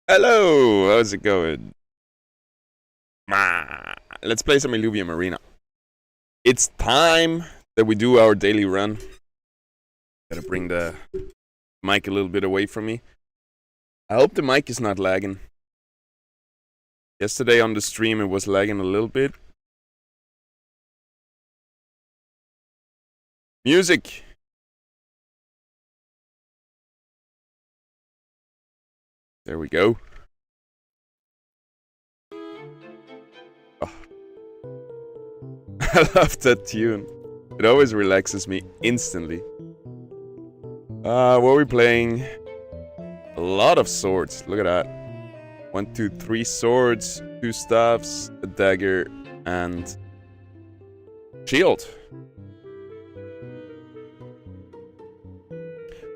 Hello, how's it going? Let's play some Illuvium Arena. It's time that we do our daily run. Gotta bring the mic a little bit away from me. I hope the mic is not lagging. Yesterday on the stream it was lagging a little bit. Music! There we go. Oh. I love that tune. It always relaxes me instantly. What are we playing? A lot of swords. Look at that. 1, 2, 3 swords, 2 staffs, a dagger, and shield.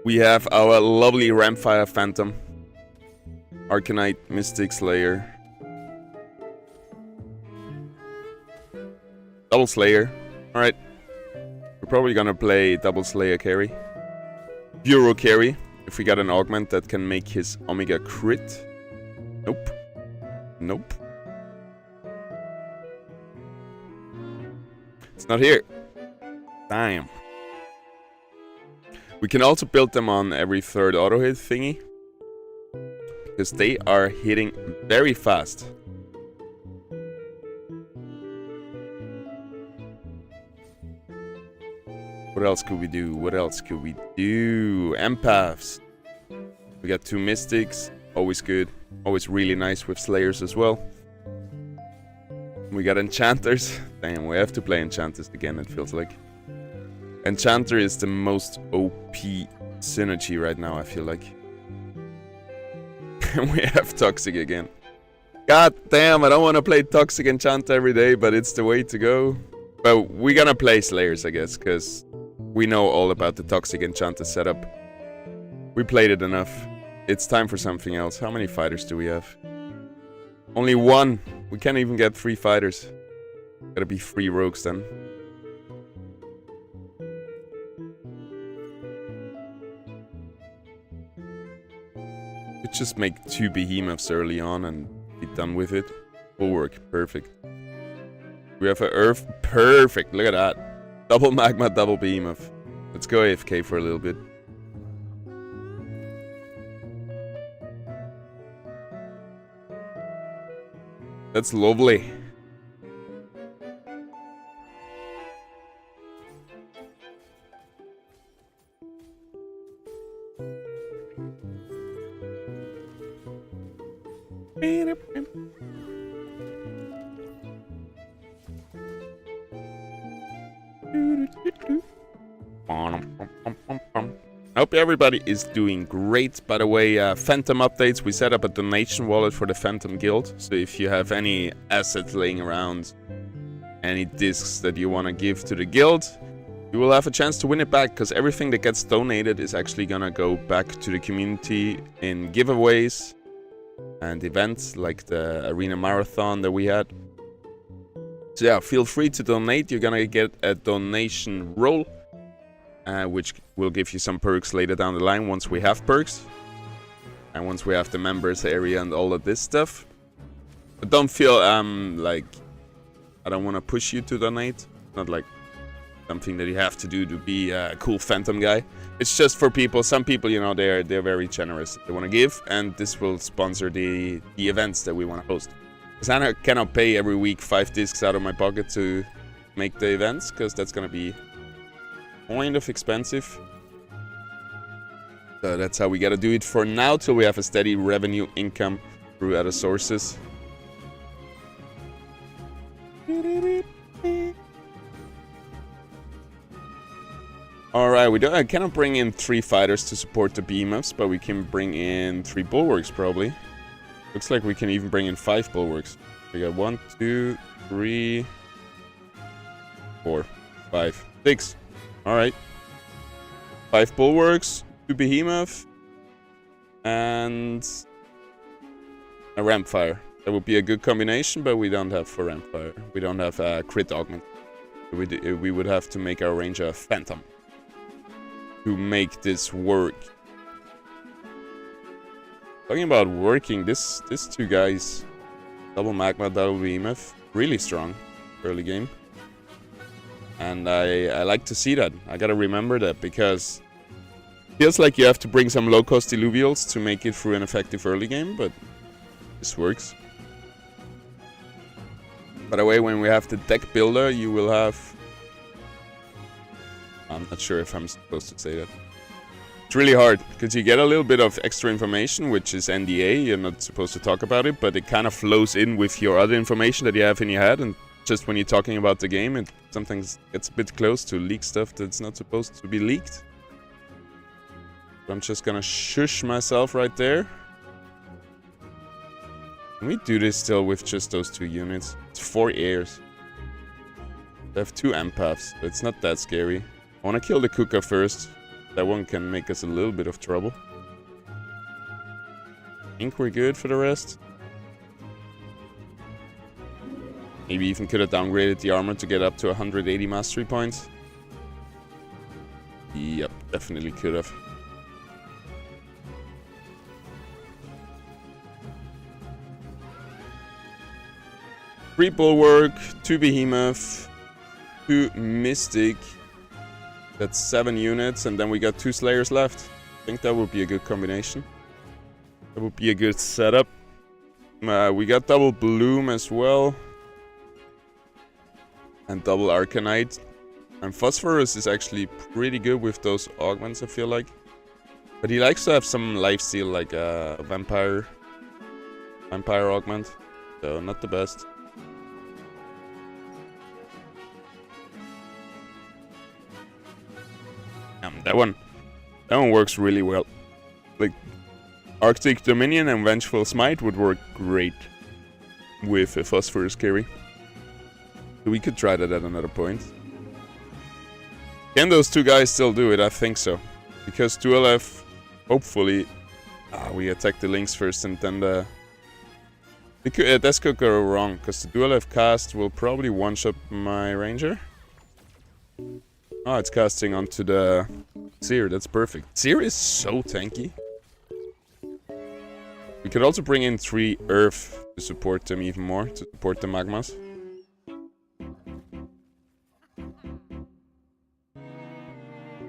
We have our lovely Rampfire Phantom, Arcanite, Mystic Slayer, Double Slayer. Alright. We're probably gonna play Double Slayer carry. Bureau carry, if we got an augment that can make his Omega crit. Nope. Nope. It's not here. Damn. We can also build them on every third auto hit thingy, because they are hitting very fast. What else could we do? What else could we do? Empaths. We got 2 mystics. Always good. Always really nice with slayers as well. We got enchanters. Damn, we have to play enchanters again, it feels like. Enchanter is the most OP synergy right now, I feel like. And we have Toxic again. God damn, I don't want to play Toxic Enchanter every day, but it's the way to go. But we're gonna play Slayers, I guess, because we know all about the Toxic Enchanter setup. We played it enough. It's time for something else. How many fighters do we have? Only 1. We can't even get 3 fighters. Gotta be 3 rogues then. Let's just make 2 behemoths early on and be done with it. Bulwark, perfect. We have an earth, perfect, look at that. Double magma, double behemoth. Let's go AFK for a little bit. That's lovely. I hope everybody is doing great. By the way, Phantom updates, we set up a donation wallet for the Phantom Guild. So if you have any assets laying around, any discs that you want to give to the guild, you will have a chance to win it back, because everything that gets donated is actually gonna go back to the community in giveaways and events like the arena marathon that we had. So yeah, feel free to donate. You're gonna get a donation roll, which will give you some perks later down the line once we have perks. And once we have the members area and all of this stuff. But don't feel like I don't want to push you to donate. Not like something that you have to do to be a cool Phantom guy. It's just for people. Some people, you know, they're very generous. They want to give, and this will sponsor the events that we want to host. Because I cannot pay every week 5 discs out of my pocket to make the events, because that's gonna be kind of expensive. So that's how we gotta do it for now, till we have a steady revenue income through other sources. Alright, I cannot bring in 3 fighters to support the behemoths, but we can bring in 3 bulwarks probably. Looks like we can even bring in 5 bulwarks. We got 1, 2, 3, 4, 5, 6. Alright. 5 bulwarks, 2 behemoth, and a Rampfire. That would be a good combination, but we don't have for Rampfire. We don't have a crit augment. We would have to make our ranger a Phantom to make this work. Talking about working, these two guys, double magma, double behemoth, really strong early game. And I like to see that. I gotta remember that because it feels like you have to bring some low-cost Illuvials to make it through an effective early game, but this works. By the way, when we have the deck builder, you will have... I'm not sure if I'm supposed to say that. It's really hard, because you get a little bit of extra information, which is NDA, you're not supposed to talk about it, but it kind of flows in with your other information that you have in your head, and just when you're talking about the game, it sometimes gets a bit close to leak stuff that's not supposed to be leaked. So I'm just gonna shush myself right there. Can we do this still with just those 2 units? It's 4 airs. I have 2 empaths, so it's not that scary. I wanna kill the Kuka first. That one can make us a little bit of trouble. I think we're good for the rest. Maybe even could have downgraded the armor to get up to 180 mastery points. Yep, definitely could have. Three Bulwark, 2 Behemoth, 2 Mystic. That's 7 units, and then we got 2 Slayers left. I think that would be a good combination. That would be a good setup. We got double Bloom as well. And double Arcanite. And Phosphorus is actually pretty good with those augments, I feel like. But he likes to have some lifesteal, like a vampire augment. So not the best. That one works really well. Like Arctic Dominion and Vengeful Smite would work great with a Phosphorus carry. So we could try that at another point. Can those 2 guys still do it? I think so. Because 2LF, hopefully... we attack the links first and then the... this could go wrong, because the 2LF cast will probably one-shot my ranger. Oh, it's casting onto the Seer, that's perfect. Seer is so tanky. We could also bring in 3 Earth to support them even more, to support the Magmas.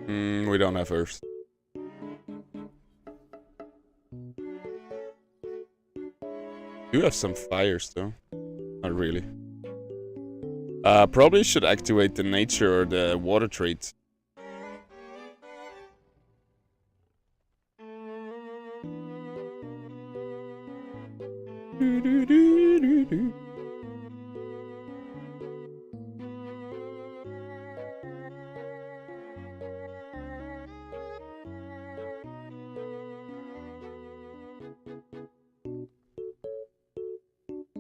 We don't have Earth. Do have some fires though. Not really. Probably should activate the nature or the water trait.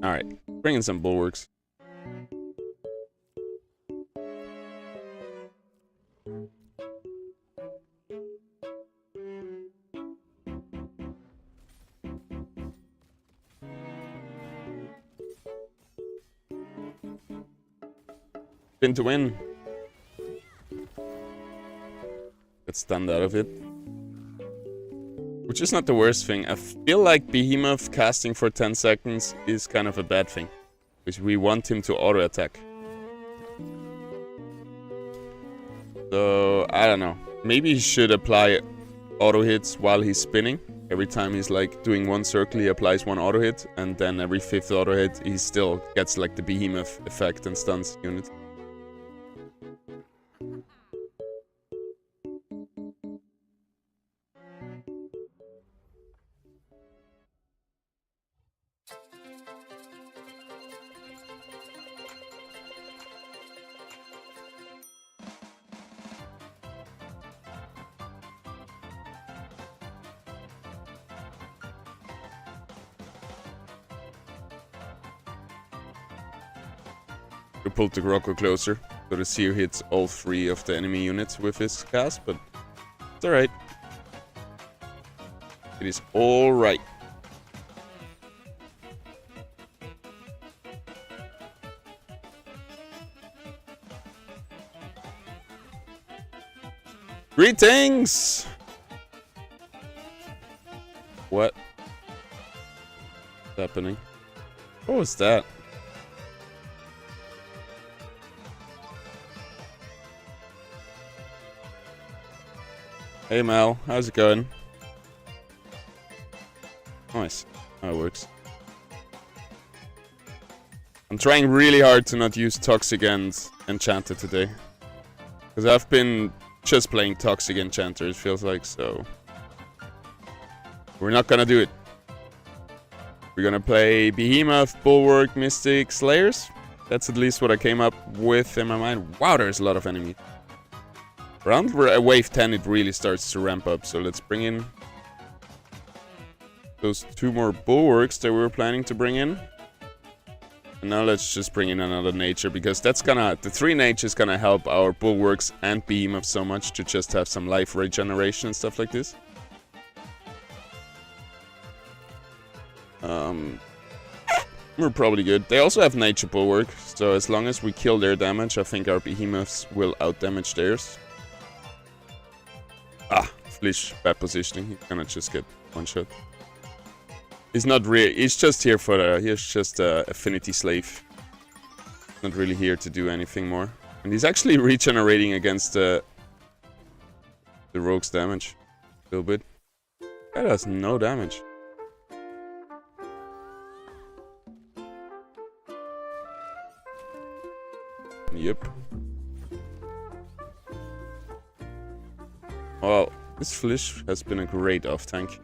Alright, bring in some bulwarks. Spin to win. Get stunned out of it. Which is not the worst thing. I feel like Behemoth casting for 10 seconds is kind of a bad thing. Because we want him to auto-attack. So, I don't know. Maybe he should apply auto-hits while he's spinning. Every time he's like doing one circle, he applies one auto-hit. And then every 5th auto-hit, he still gets like the Behemoth effect and stuns units. We pulled the Grocco closer, so the Seer hits all 3 of the enemy units with his cast, but it's alright. It is alright. Greetings! What? happening? What was that? Hey Mal, how's it going? Nice. That works. I'm trying really hard to not use Toxic and Enchanter today. Because I've been just playing Toxic Enchanter, it feels like, so... We're not gonna do it. We're gonna play Behemoth, Bulwark, Mystic, Slayers. That's at least what I came up with in my mind. Wow, there's a lot of enemies. Around wave 10 it really starts to ramp up, so let's bring in those 2 more Bulwarks that we were planning to bring in. And now let's just bring in another Nature, because that's gonna... The 3 Nature is gonna help our Bulwarks and Behemoth so much to just have some life regeneration and stuff like this. We're probably good. They also have Nature Bulwark, so as long as we kill their damage, I think our Behemoths will out-damage theirs. Ah, Flish, bad positioning. He's gonna just get one shot. He's not really... He's just here for the... He's just a Affinity Slave. Not really here to do anything more. And he's actually regenerating against the Rogue's damage. A little bit. That has no damage. Yep. Well, this Flish has been a great off-tank.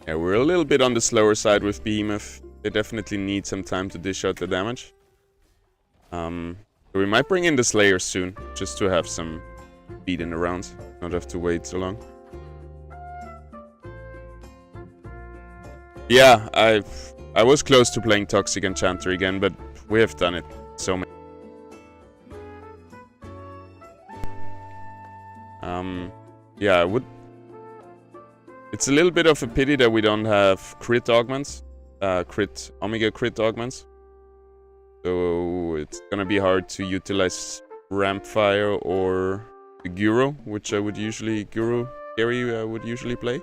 Yeah, we're a little bit on the slower side with Behemoth. They definitely need some time to dish out the damage. So we might bring in the Slayer soon, just to have some speed in the round. Not have to wait so long. Yeah, I was close to playing Toxic Enchanter again, but we have done it so many. Yeah, I would... It's a little bit of a pity that we don't have crit augments. Omega crit augments. So it's gonna be hard to utilize Rampfire or the Guru, which I would usually... Gary I would usually play.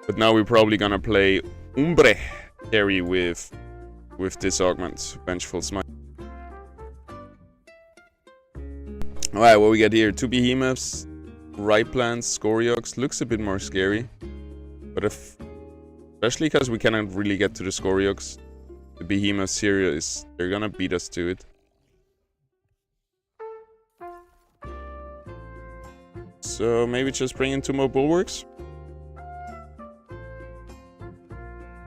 But now we're probably gonna play Umbre carry with this augment, Vengeful Smite. Alright, what we got here? 2 Behemoths, Ripplans, Scoriox. Looks a bit more scary. But especially because we cannot really get to the Scoriox. The Behemoths here they're gonna beat us to it. So maybe just bring in 2 more Bulwarks.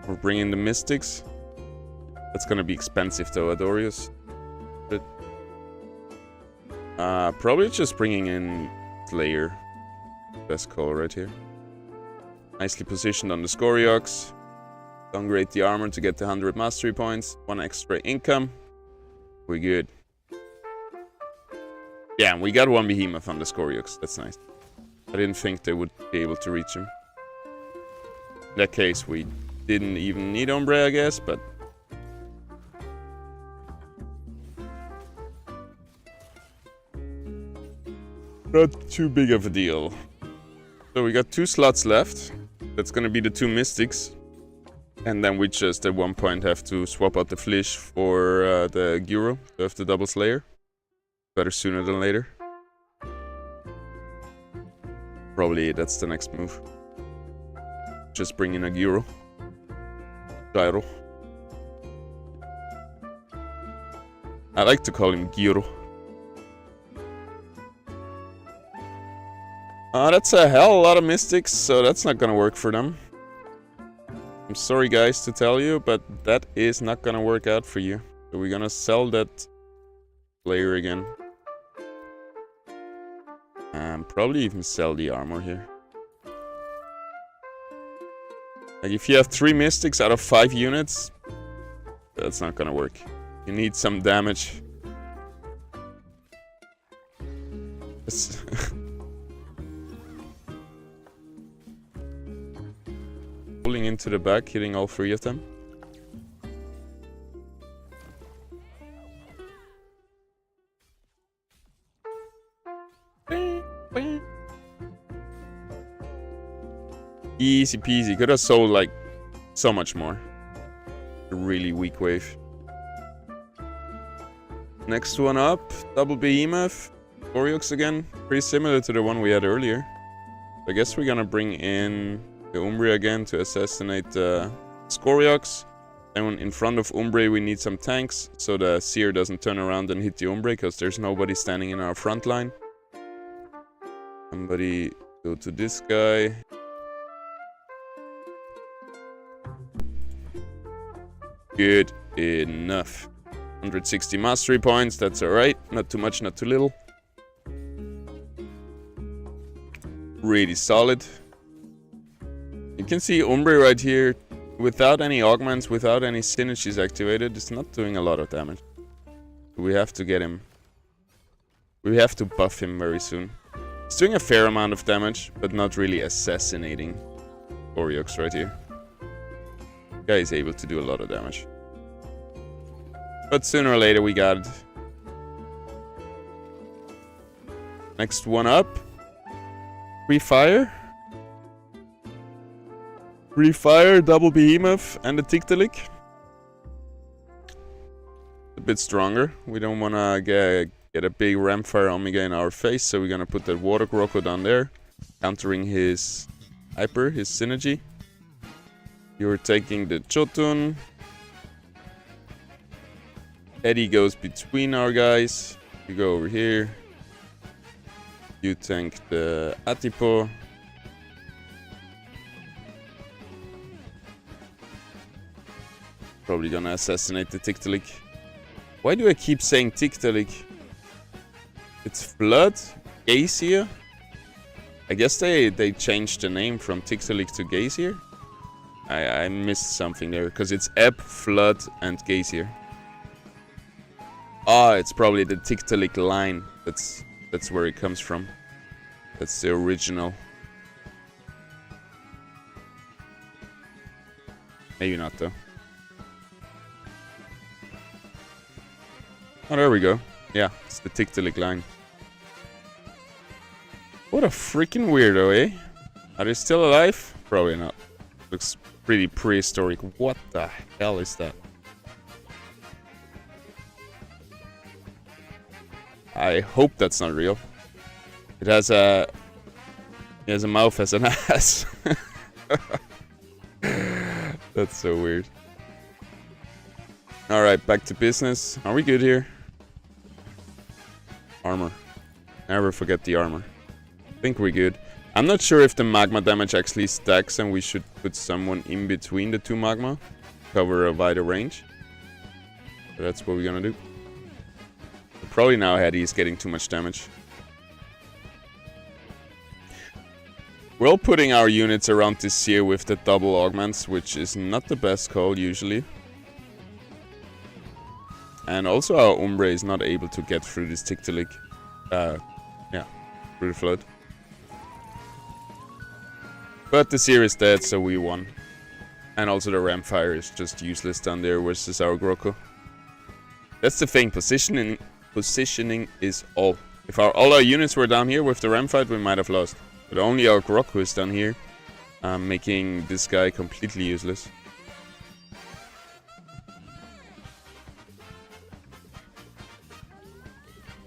Or bring in the Mystics. That's gonna be expensive though, Adorius. But probably just bringing in Slayer. Best call right here. Nicely positioned on the Scoriox. Downgrade the armor to get the 100 mastery points. 1 extra income. We're good. Yeah, we got 1 Behemoth on the Scoriox. That's nice. I didn't think they would be able to reach him. In that case, we didn't even need Ombre, I guess, but... Not too big of a deal. So we got 2 slots left. That's gonna be the 2 Mystics. And then we just at one point have to swap out the Flish for the Guru. To have the double Slayer. Better sooner than later. Probably that's the next move. Just bring in a Guru. Gyro. I like to call him Giro. That's a hell of a lot of Mystics, so that's not gonna work for them. I'm sorry guys to tell you, but that is not gonna work out for you. So we're gonna sell that player again. And probably even sell the armor here. Like if you have 3 Mystics out of 5 units, that's not gonna work. You need some damage. Pulling into the back, hitting all 3 of them. Easy peasy. Could have sold like so much more. A really weak wave. Next one up, double behemoth. Scoryx again. Pretty similar to the one we had earlier. I guess we're gonna bring in the Umbria again to assassinate Scoryx. And in front of Umbre we need some tanks so the Seer doesn't turn around and hit the Umbre because there's nobody standing in our front line. Somebody go to this guy. Good enough. 160 mastery points, that's alright. Not too much, not too little. Really solid. You can see Umbre right here, without any augments, without any synergies activated, it's not doing a lot of damage. We have to get him. We have to buff him very soon. He's doing a fair amount of damage, but not really assassinating Oryx right here. Guy is able to do a lot of damage. But sooner or later we got it. Next one up. Free fire. Free fire, double behemoth, and a Tiktaalik. A bit stronger. We don't wanna get a big Ramfire Omega in our face, so we're gonna put that Water Croco down there, countering his Hyper, his synergy. You're taking the Jotun. Eddie goes between our guys. You go over here. You tank the Atipo. Probably gonna assassinate the Tiktaalik. Why do I keep saying Tiktaalik? It's Flood? Gazier? I guess they changed the name from Tiktaalik to Gazier. I missed something there, because it's Ebb, Flood, and Gazier. Ah, it's probably the Tiktaalik line. That's where it comes from. That's the original. Maybe not, though. Oh, there we go. Yeah, it's the Tiktaalik line. What a freaking weirdo, eh? Are they still alive? Probably not. Looks pretty prehistoric. What the hell is that? I hope that's not real. It has a... He has a mouth as an ass. That's so weird. Alright, back to business. Are we good here? Armor. Never forget the armor. I think we're good. I'm not sure if the magma damage actually stacks and we should put someone in between the two magma. Cover a wider range. So that's what we're gonna do. Probably now Hedy is getting too much damage. We're all putting our units around this here with the double augments, which is not the best call usually. And also our Umbre is not able to get through this Tiktaalik. Yeah, through the flood. But the Seer is dead, so we won. And also the Ramfire is just useless down there versus our Groco. That's the thing, positioning is all. If all our units were down here with the Ram fight, we might have lost. But only our Groco is down here, making this guy completely useless.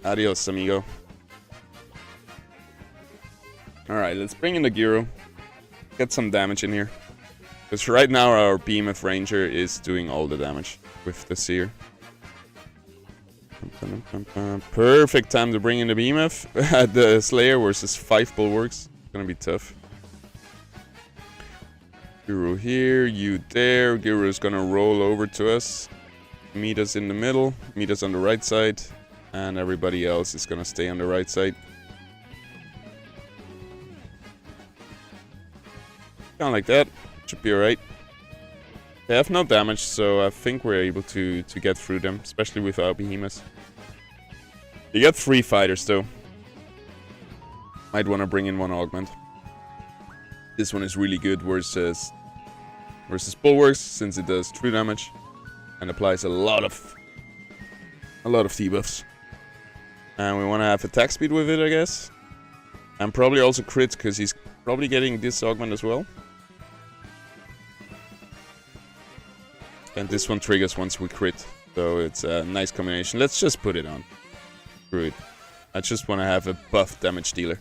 Adios, amigo. Alright, let's bring in the Gyro. Get some damage in here. Because right now our Behemoth Ranger is doing all the damage with the Seer. Perfect time to bring in the Behemoth. The Slayer versus 5 Bulwarks. It's gonna be tough. Gyro here, you there. Gyro is gonna roll over to us. Meet us in the middle. Meet us on the right side. And everybody else is gonna stay on the right side. Kind of like that. Should be alright. They have no damage, so I think we're able to get through them, especially with our Behemoths. You got 3 fighters though. Might want to bring in one augment. This one is really good versus Bulwarks, since it does true damage and applies a lot of debuffs. And we want to have attack speed with it, I guess. And probably also crit, because he's probably getting this augment as well. And this one triggers once we crit. So it's a nice combination. Let's just put it on. Screw it. I just want to have a buff damage dealer.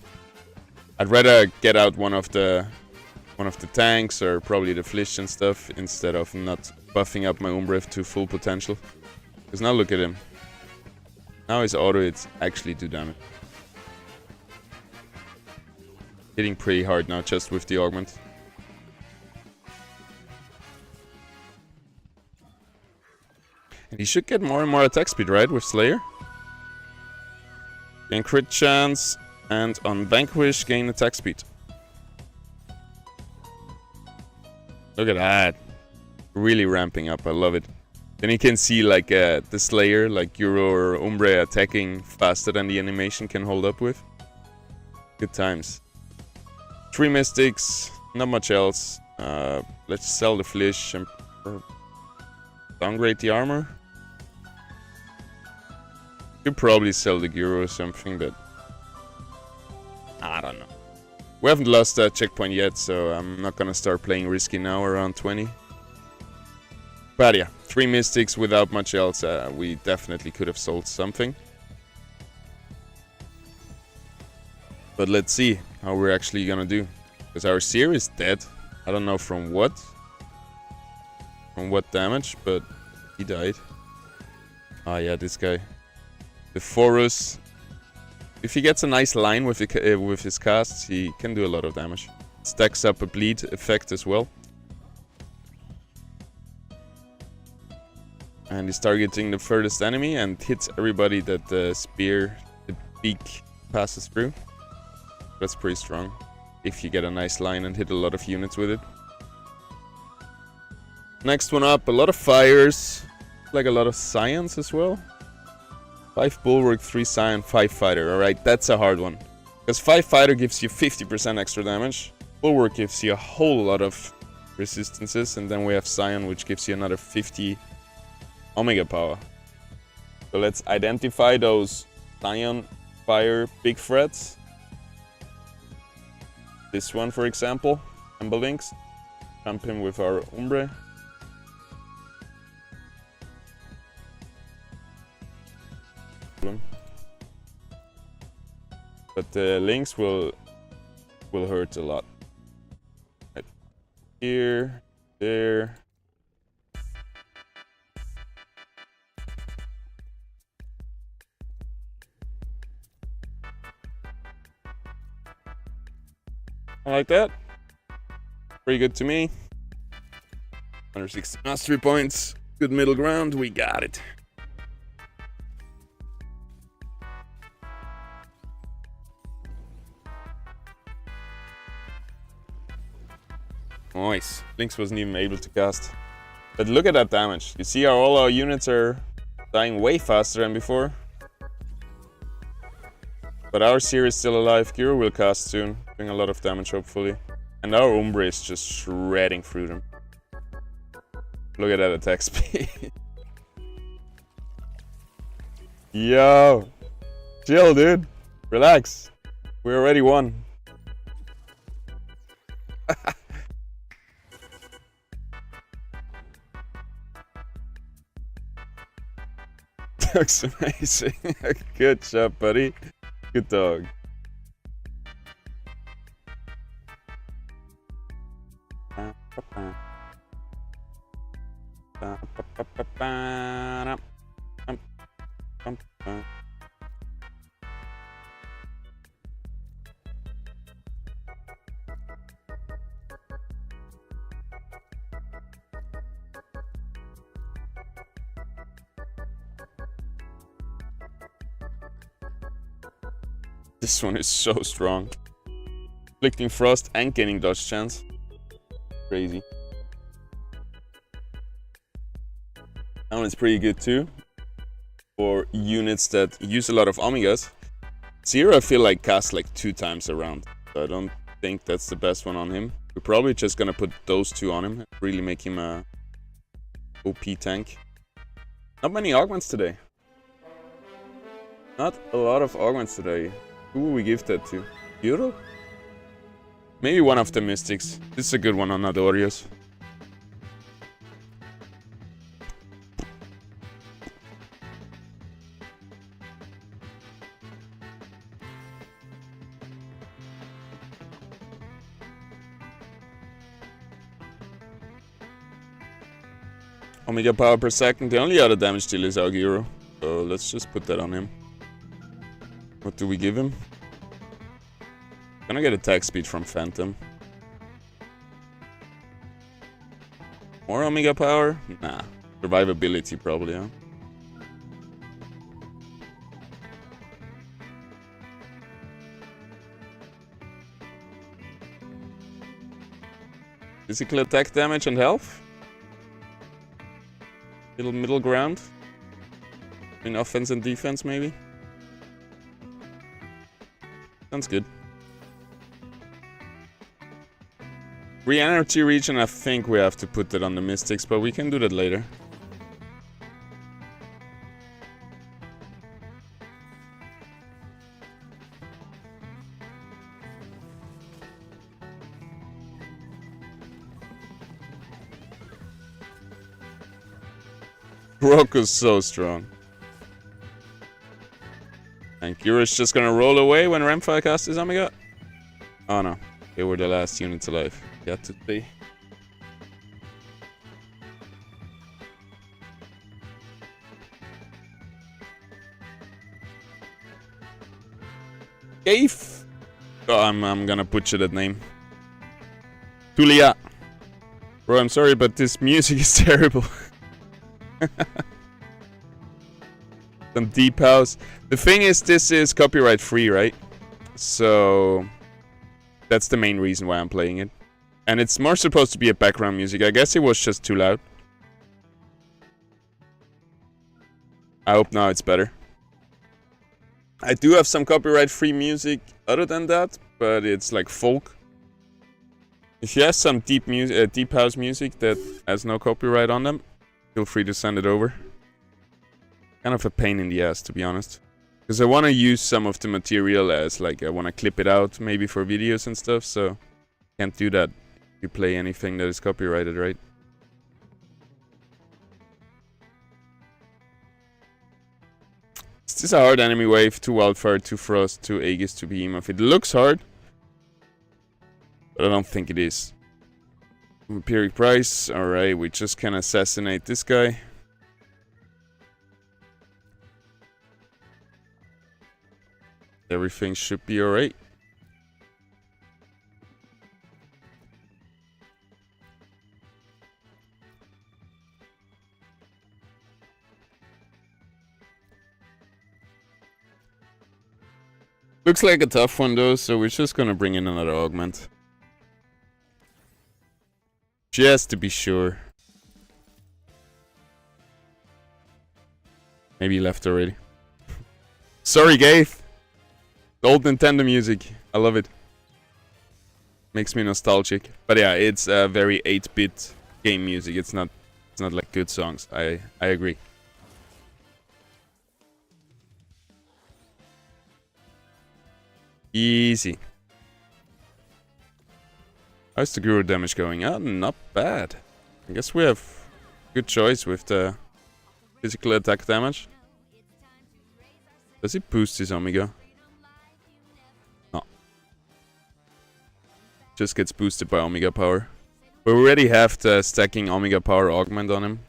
I'd rather get out one of the tanks or probably the Flish and stuff instead of not buffing up my Umbrev to full potential. Because now look at him. Now his auto hits actually do damage. Hitting pretty hard now just with the augment. And he should get more and more attack speed, right? With Slayer. Gain crit chance. And on Vanquish, gain attack speed. Look at that. Really ramping up. I love it. Then you can see like the Slayer, like Euro or Umbre attacking faster than the animation can hold up with. Good times. 3 Mystics. Not much else. Let's sell the Flish and downgrade the armor. Could probably sell the Gyro or something, but I don't know. We haven't lost that checkpoint yet, so I'm not gonna start playing risky now around 20. But yeah, 3 Mystics without much else. We definitely could have sold something. But let's see how we're actually gonna do. Because our Seer is dead. I don't know from what. From what damage, but he died. Ah yeah, this guy. The Forus. If he gets a nice line with his casts, he can do a lot of damage. Stacks up a bleed effect as well. And he's targeting the furthest enemy and hits everybody that the spear, the beak, passes through. That's pretty strong. If you get a nice line and hit a lot of units with it. Next one up, a lot of fires. Like a lot of science as well. 5 Bulwark, 3 Scion, 5 Fighter. Alright, that's a hard one. Because 5 Fighter gives you 50% extra damage. Bulwark gives you a whole lot of resistances. And then we have Scion, which gives you another 50 Omega power. So let's identify those Scion Fire big threats. This one, for example. Emberlinks. Jump him with our Umbre. But the links will hurt a lot. Right here, there. I like that. Pretty good to me. 160 mastery points. Good middle ground. We got it. Nice. Lynx wasn't even able to cast. But look at that damage. You see how all our units are dying way faster than before? But our Seer is still alive. Gyro will cast soon, doing a lot of damage hopefully. And our Umbre is just shredding through them. Look at that attack speed. Yo! Chill, dude. Relax. We already won. Looks amazing. Good job, buddy. Good dog. This one is so strong. Inflicting Frost and gaining dodge chance. Crazy. That one is pretty good too. For units that use a lot of Omegas. Zero I feel like casts like 2 times around. So I don't think that's the best one on him. We're probably just gonna put those 2 on him. And really make him a OP tank. Not many augments today. Not a lot of augments today. Who will we give that to? Euro? Maybe one of the Mystics. This is a good one on Adorios. Omega power per second. The only other damage deal is Auguro. So let's just put that on him. What do we give him? Gonna get attack speed from Phantom. More Omega power? Nah. Survivability probably, huh? Physical attack damage and health? Little middle ground? In offense and defense, maybe? Sounds good. Re-energy region, I think we have to put that on the Mystics, but we can do that later. Rocco's so strong. And Kyra's just gonna roll away when Ramfire casts his Omega? Oh no, they were the last units alive. Got to see. Gaif! Oh, I'm gonna butcher that name. Tulia! Bro, I'm sorry, but this music is terrible. Some deep house. The thing is, this is copyright free, right? So that's the main reason why I'm playing it. And it's more supposed to be a background music. I guess it was just too loud. I hope now it's better. I do have some copyright free music other than that, but it's like folk. If you have some deep house music that has no copyright on them, feel free to send it over. Kind of a pain in the ass, to be honest. Because I want to use some of the material as, like, I want to clip it out, maybe for videos and stuff, so can't do that if you play anything that is copyrighted, right? Is this a hard enemy wave? 2 Wildfire, 2 Frost, 2 Aegis, 2 Behemoth. It looks hard, but I don't think it is. Vampiric Price. Alright, we just can assassinate this guy. Everything should be alright. Looks like a tough one though, so we're just gonna bring in another augment. Just to be sure. Maybe he left already. Sorry, Gaith. The old Nintendo music. I love it. Makes me nostalgic. But yeah, it's a very 8-bit game music. It's not like good songs. I agree. Easy. How's the Guru damage going? Oh, not bad. I guess we have good choice with the physical attack damage. Does it boost his Omega? No. Just gets boosted by Omega power. We already have the stacking Omega power augment on him.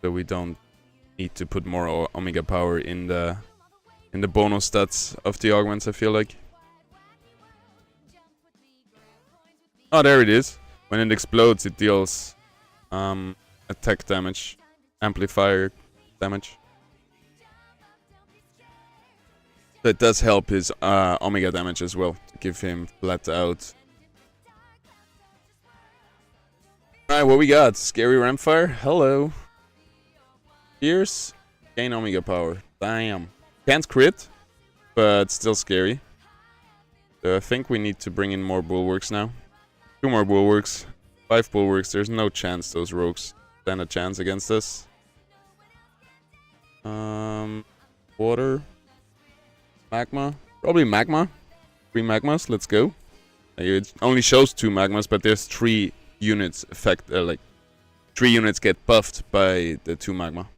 So we don't need to put more Omega power in the bonus stats of the augments, I feel like. Oh, there it is. When it explodes, it deals attack damage, amplifier damage. So it does help his Omega damage as well, to give him flat out. Alright, what we got? Scary Ramfire. Hello. Pierce. Gain Omega power. Damn. Can't crit, but still scary. So I think we need to bring in more bulwarks now. 2 more bulwarks. 5 bulwarks. There's no chance those rogues stand a chance against us. Water. Magma. Probably magma. 3 magmas, let's go. It only shows 2 magmas, but there's 3 units affect, like 3 units get buffed by the 2 magma.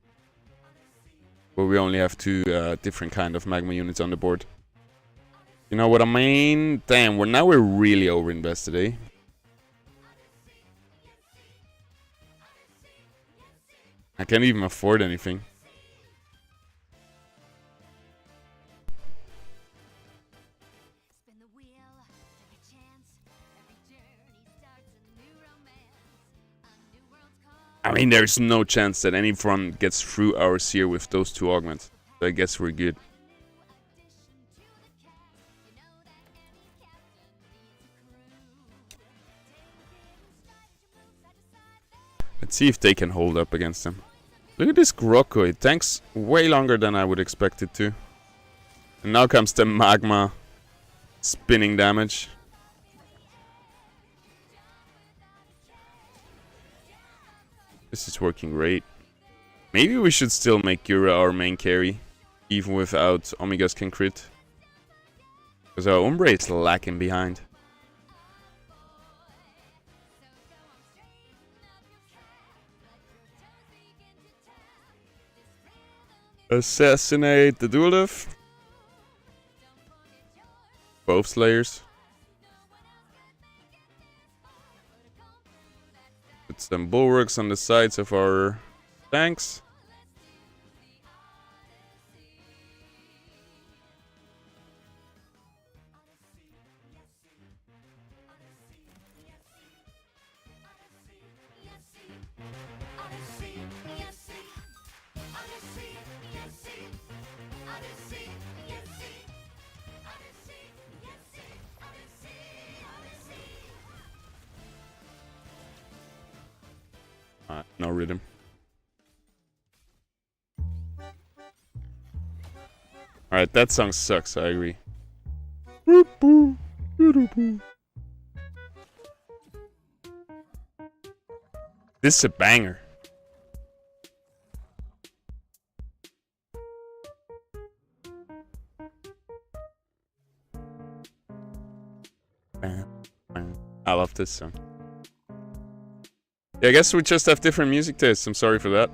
But we only have 2 different kind of magma units on the board. You know what I mean? Damn, now we're really overinvested, eh? I can't even afford anything. I mean, there's no chance that any front gets through our seer with those 2 augments. So I guess we're good. Let's see if they can hold up against them. Look at this Grokko. It tanks way longer than I would expect it to. And now comes the magma spinning damage. This is working great. Maybe we should still make Gura our main carry, even without Omegas can crit. Because our Umbre is lacking behind. Assassinate the Duelif. Both Slayers. Put some bulwarks on the sides of our tanks. No rhythm. Alright, that song sucks, I agree. This is a banger. I love this song. Yeah, I guess we just have different music tastes. I'm sorry for that.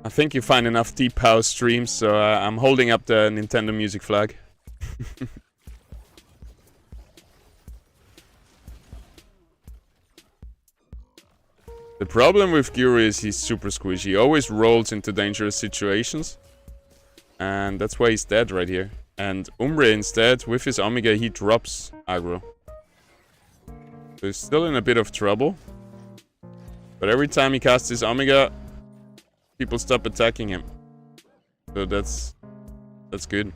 I think you find enough deep house streams, so I'm holding up the Nintendo music flag. The problem with Guru is he's super squishy. He always rolls into dangerous situations. And that's why he's dead right here. And Umbre instead, with his Omega, he drops aggro. So he's still in a bit of trouble. But every time he casts his Omega, people stop attacking him. So that's good.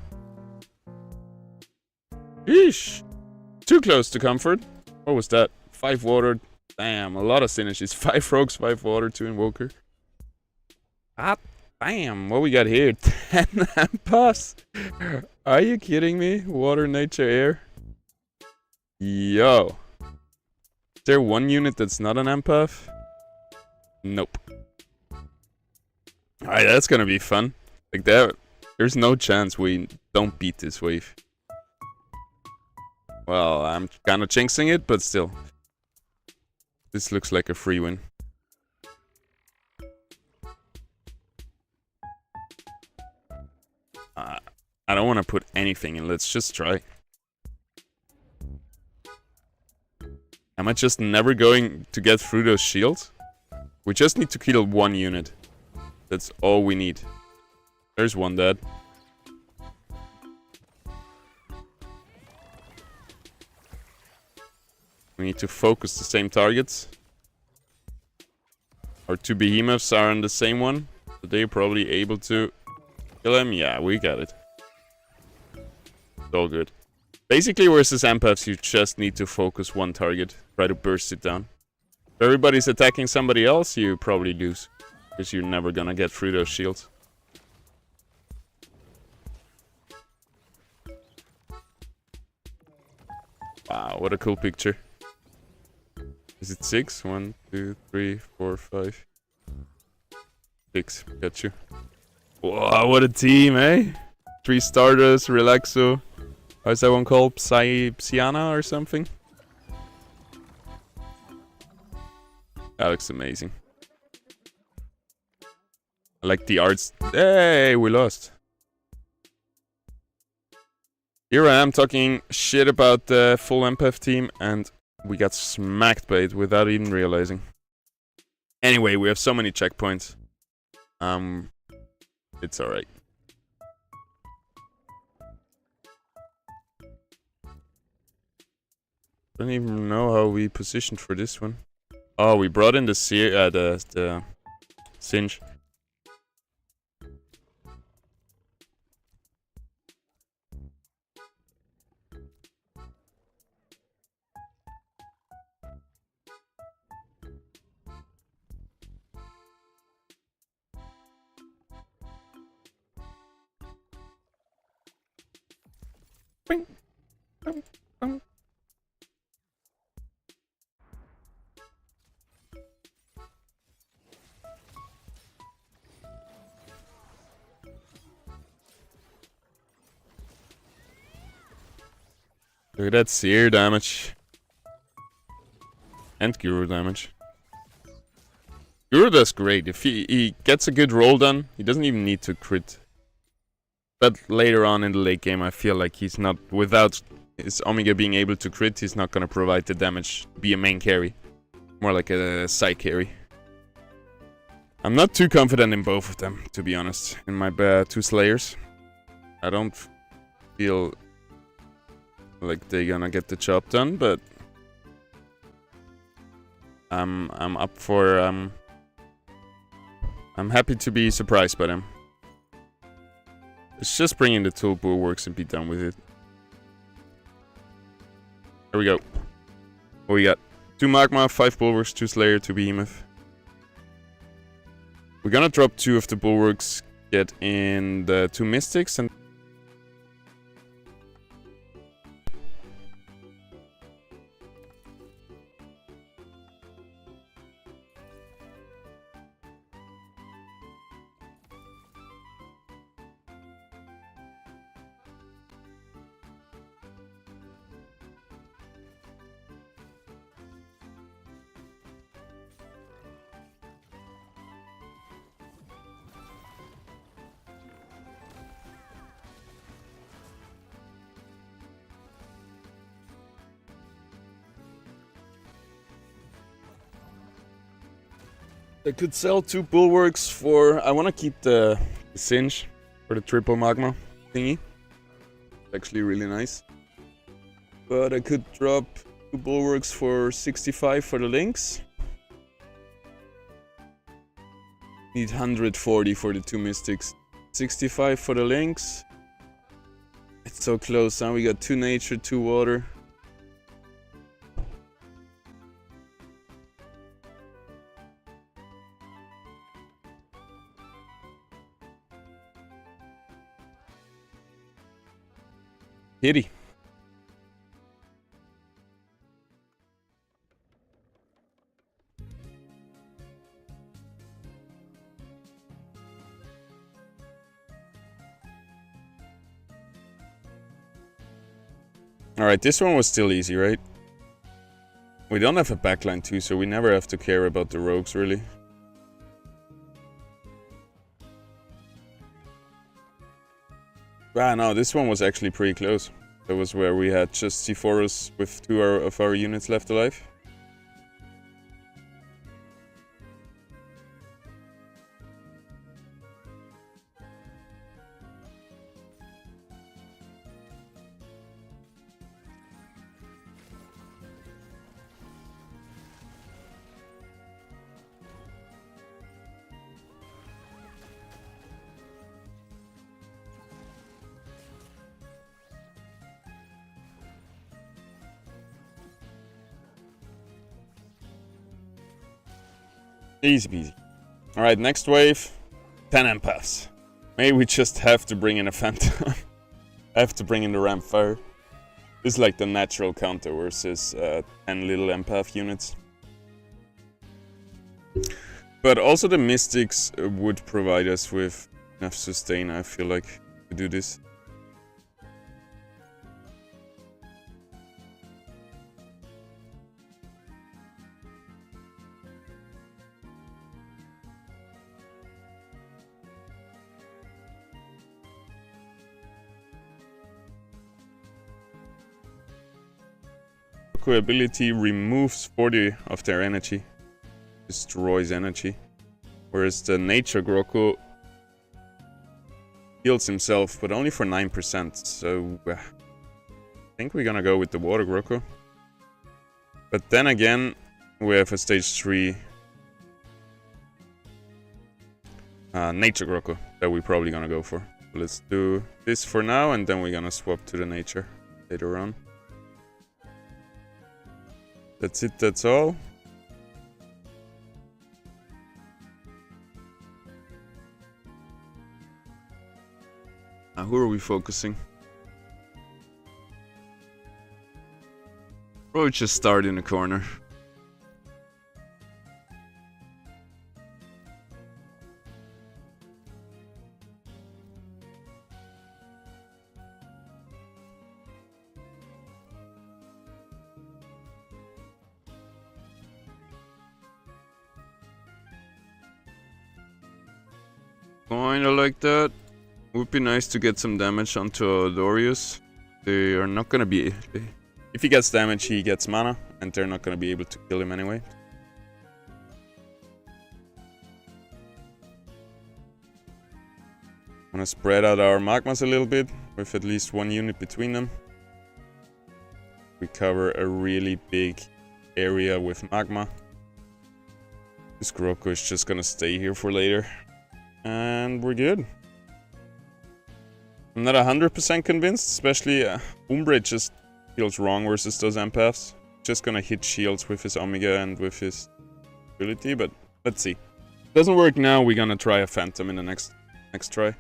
Yeesh! Too close to comfort. What was that? 5 water. Damn, a lot of synergies. 5 rogues, 5 water, 2 invoker. Ah, damn, what we got here? 10 Ampas? Are you kidding me? Water, nature, air. Yo. Is there one unit that's not an empath? Nope. Alright, that's gonna be fun. Like that, there's no chance we don't beat this wave. Well, I'm kinda jinxing it, but still. This looks like a free win. I don't want to put anything in, let's just try. Am I just never going to get through those shields? We just need to kill 1 unit. That's all we need. There's one dead. We need to focus the same targets. Our 2 behemoths are on the same one. So they're probably able to kill him. Yeah, we got it. It's all good. Basically, versus empaths, you just need to focus 1 target. Try to burst it down. If everybody's attacking somebody else, you probably lose. Because you're never gonna get through those shields. Wow, what a cool picture. Is it 6? 1, 2, 3, 4, 5. 6, got you. Wow, what a team, eh? 3 starters, Relaxo. How's that one called? Psyana or something? That looks amazing. I like the arts. Hey, we lost. Here I am talking shit about the full empath team, and we got smacked by it without even realizing. Anyway, we have so many checkpoints. It's alright. Don't even know how we positioned for this one. Oh, we brought in the Singe. Bing, bing, bing. Look at that seer damage. And Guru damage. Guru does great. If he gets a good roll done, he doesn't even need to crit. But later on in the late game, I feel like he's not, without his Omega being able to crit, he's not gonna provide the damage to be a main carry. More like a side carry. I'm not too confident in both of them, to be honest. In my 2 Slayers. I don't feel like they're gonna get the job done, but I'm up for I'm happy to be surprised by them. Let's just bring in the 2 bulwarks and be done with it. There we go. What we got? 2 Magma, 5 bulwarks, 2 Slayer, 2 Behemoth. We're gonna drop 2 of the bulwarks, get in the 2 Mystics, and I could sell 2 bulwarks for... I want to keep the Singe for the triple magma thingy. It's actually really nice. But I could drop 2 bulwarks for 65 for the links. Need 140 for the 2 mystics. 65 for the links. It's so close. Now we got 2 nature, 2 water. Hitty. Alright, this one was still easy, right? We don't have a backline too, so we never have to care about the rogues, really. Ah, no, this one was actually pretty close. That was where we had just C4s with 2 of our units left alive. Easy peasy. Alright, next wave. 10 empaths. Maybe we just have to bring in a Phantom. I have to bring in the Ramp Fire. This is like the natural counter versus 10 little empath units. But also the Mystics would provide us with enough sustain, I feel like, to do this. Groku ability removes 40 of their energy. Destroys energy. Whereas the Nature Groku heals himself, but only for 9%. So I think we're gonna go with the Water Groku. But then again, we have a stage 3 Nature Groku that we're probably gonna go for. Let's do this for now, and then we're gonna swap to the Nature later on. That's it, that's all. Who are we focusing? Probably just start in the corner. Kinda like that. Would be nice to get some damage onto Dorius. They are not gonna be... If he gets damage, he gets mana, and they're not gonna be able to kill him anyway. Wanna spread out our magmas a little bit, with at least one unit between them. We cover a really big area with magma. This Groku is just gonna stay here for later. And we're good. I'm not 100% convinced, especially Umbre just feels wrong versus those empaths. Just gonna hit shields with his Omega and with his ability, but let's see. Doesn't work now, we're gonna try a Phantom in the next try.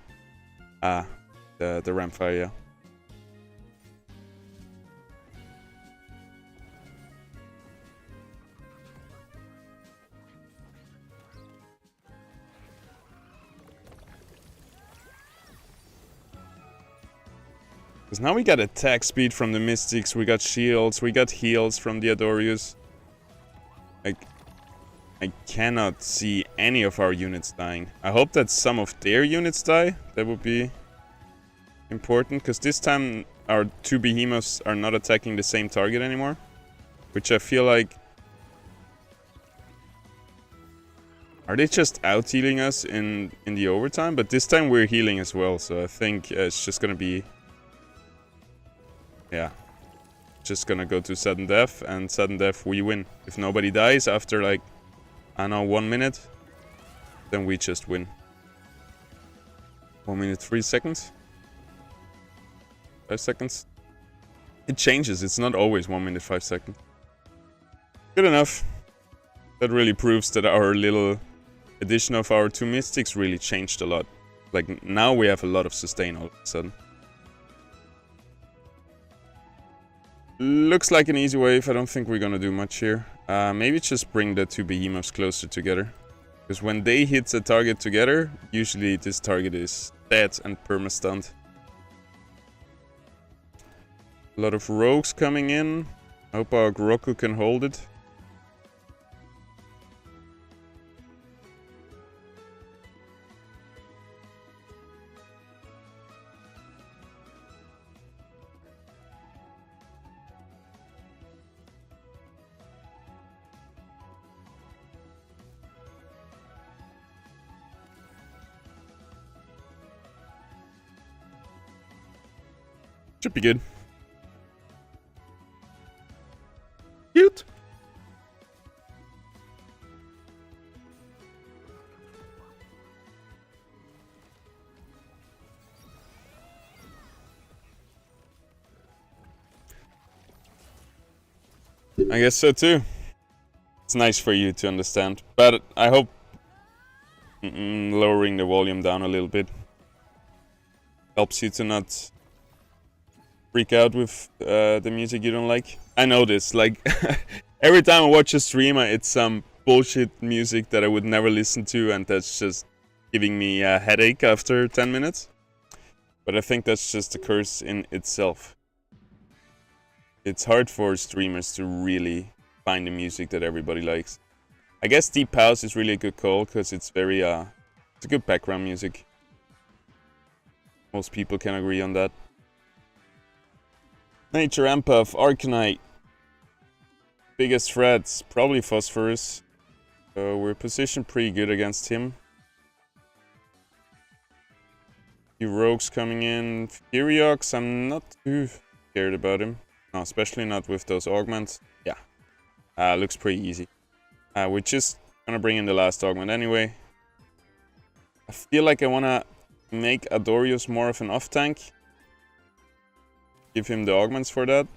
The Ramfire, yeah. Because now we got attack speed from the Mystics, we got shields, we got heals from the Adorius. Like, I cannot see any of our units dying. I hope that some of their units die. That would be important, because this time our two behemoths are not attacking the same target anymore. Which I feel like... Are they just out-healing us in the overtime? But this time we're healing as well, so I think it's just gonna be... Yeah, just gonna go to sudden death, and sudden death we win. If nobody dies after like, I don't know, 1 minute, then we just win. 1 minute 3 seconds? 5 seconds? It changes, it's not always 1 minute 5 seconds. Good enough. That really proves that our little addition of our two Mystics really changed a lot. Like, now we have a lot of sustain all of a sudden. Looks like an easy wave. I don't think we're gonna do much here. Maybe just bring the two behemoths closer together. Because when they hit the target together, usually this target is dead and perma-stunned. A lot of rogues coming in. I hope our Groku can hold it. Should be good. Cute. I guess so too. It's nice for you to understand, but I hope lowering the volume down a little bit helps you to not freak out with the music you don't like. I know this, like, every time I watch a streamer, it's some bullshit music that I would never listen to, and that's just giving me a headache after 10 minutes. But I think that's just a curse in itself. It's hard for streamers to really find the music that everybody likes. I guess Deep House is really a good call, because it's very, it's a good background music. Most people can agree on that. Nature Empath, Arcanite. biggest threats, probably Phosphorus. So we're positioned pretty good against him. Few rogues coming in. Furiox, I'm not too scared about him. No, especially not with those augments. Yeah, looks pretty easy. We're just gonna bring in the last augment anyway. I feel like I wanna make Adorius more of an off-tank. Give him the augments for that.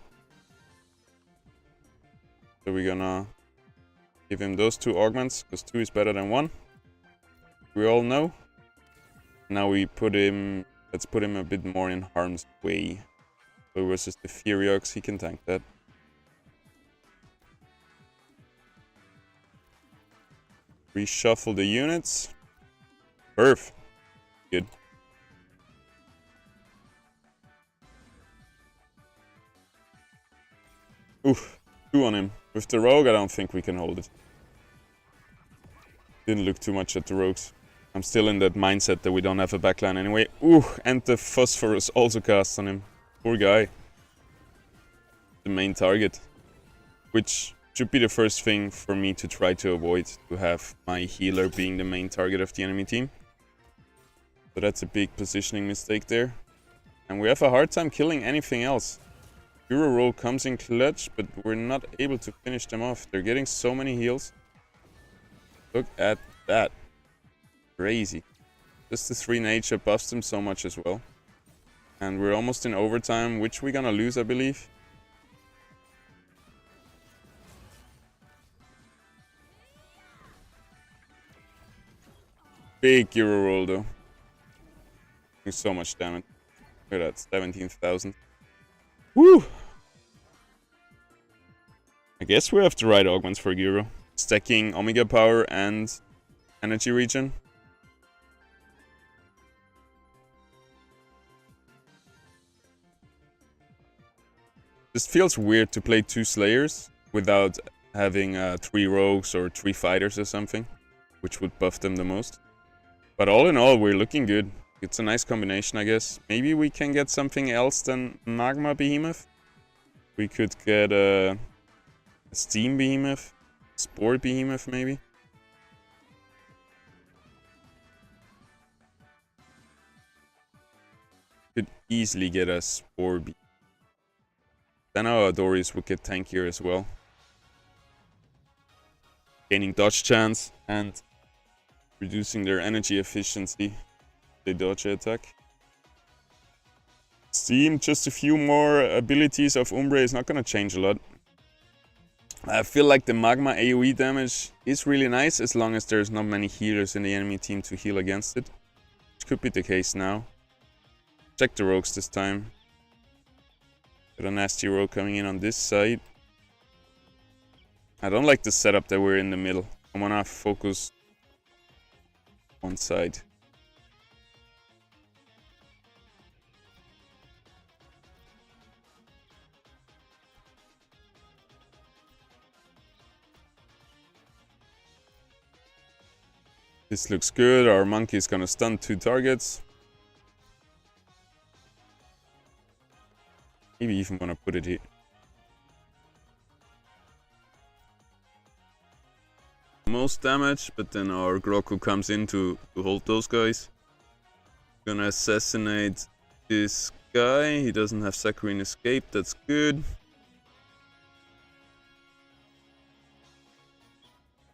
So we're gonna give him those 2 augments, because 2 is better than 1. We all know. Now we put him... Let's put him a bit more in harm's way. So versus the Furiox, he can tank that. Reshuffle the units. Perf. Good. Oof. 2 on him. With the rogue, I don't think we can hold it. Didn't look too much at the rogues. I'm still in that mindset that we don't have a backline anyway. Ooh, and the Phosphorus also casts on him. Poor guy. The main target. Which should be the first thing for me to try to avoid. To have my healer being the main target of the enemy team. So that's a big positioning mistake there. And we have a hard time killing anything else. Hero roll comes in clutch, but we're not able to finish them off. They're getting so many heals. Look at that. Crazy. Just the 3 nature buffs them so much as well. And we're almost in overtime, which we're gonna lose, I believe. Big hero roll though. Doing so much damage. Look at that, 17,000. Woo! I guess we have the right augments for Gyro. Stacking Omega Power and Energy Regen. This feels weird to play 2 Slayers without having 3 Rogues or 3 Fighters or something, which would buff them the most. But all in all, we're looking good. It's a nice combination, I guess. Maybe we can get something else than Magma Behemoth. We could get a Steam Behemoth, Spore Behemoth maybe. Could easily get a Spore Behemoth. Then our Adorius would get tankier as well. Gaining dodge chance and reducing their energy efficiency. They dodge attack. Steam, just a few more abilities of Umbre is not gonna change a lot. I feel like the Magma AoE damage is really nice as long as there's not many healers in the enemy team to heal against it. Which could be the case now. Check the rogues this time. Got a nasty rogue coming in on this side. I don't like the setup that we're in the middle. I wanna focus one side. This looks good. Our monkey is gonna stun 2 targets. Maybe even gonna put it here. Most damage, but then our Groku comes in to hold those guys. Gonna assassinate this guy. He doesn't have Saccharine Escape, that's good.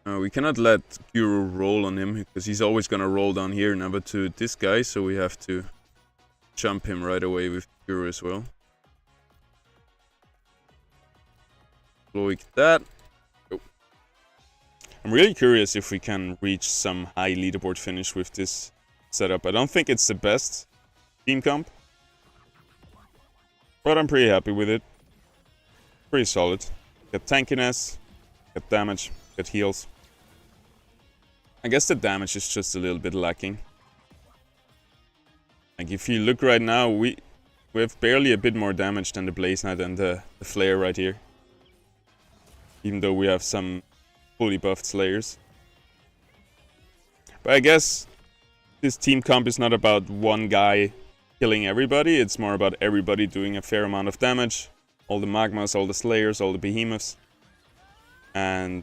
We cannot let Gyro roll on him, because he's always gonna roll down here, number 2 this guy, so we have to jump him right away with Gyro as well. Like that. Oh. I'm really curious if we can reach some high leaderboard finish with this setup. I don't think it's the best team comp, but I'm pretty happy with it. Pretty solid. Got tankiness, got damage, got heals. I guess the damage is just a little bit lacking. Like if you look right now, we have barely a bit more damage than the Blaze Knight and the Flare right here. Even though we have some fully buffed Slayers. But I guess this team comp is not about one guy killing everybody. It's more about everybody doing a fair amount of damage. All the Magmas, all the Slayers, all the Behemoths. And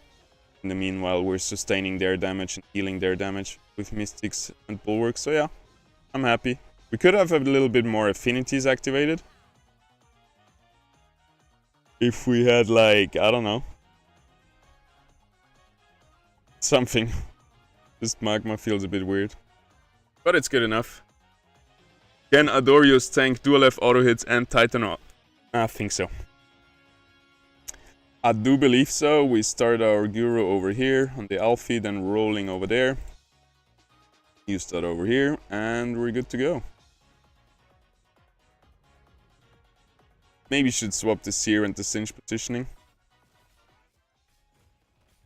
in the meanwhile, we're sustaining their damage and healing their damage with Mystics and Bulwarks. So yeah, I'm happy. We could have a little bit more affinities activated. If we had, like, I don't know, something. This magma feels a bit weird. But it's good enough. Can Adorius tank dual F auto hits and Titan up? I think so. I do believe so. We start our Guru over here on the Alfie, then rolling over there. Use that over here, and we're good to go. Maybe should swap the Seer and the Singe positioning.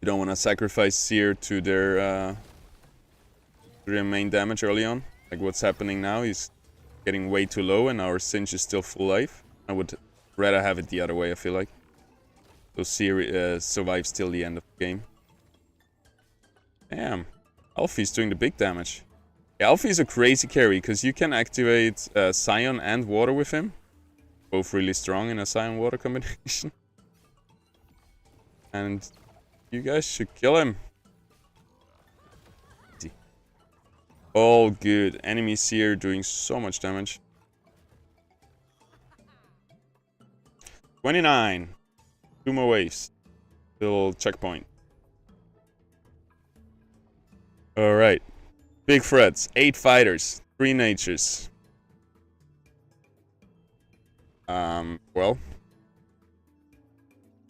You don't want to sacrifice Seer to their main damage early on. Like what's happening now, he's getting way too low and our Singe is still full life. I would rather have it the other way, I feel like. So Seer survives till the end of the game. Damn. Alfie's doing the big damage. Yeah, Alfie's a crazy carry, because you can activate Scion and Water with him. Both really strong in a Scion-Water combination. And you guys should kill him. All good. Enemy Seer doing so much damage. 29. 2 more waves. Little checkpoint. Alright. Big threats. 8 fighters. 3 natures. Well.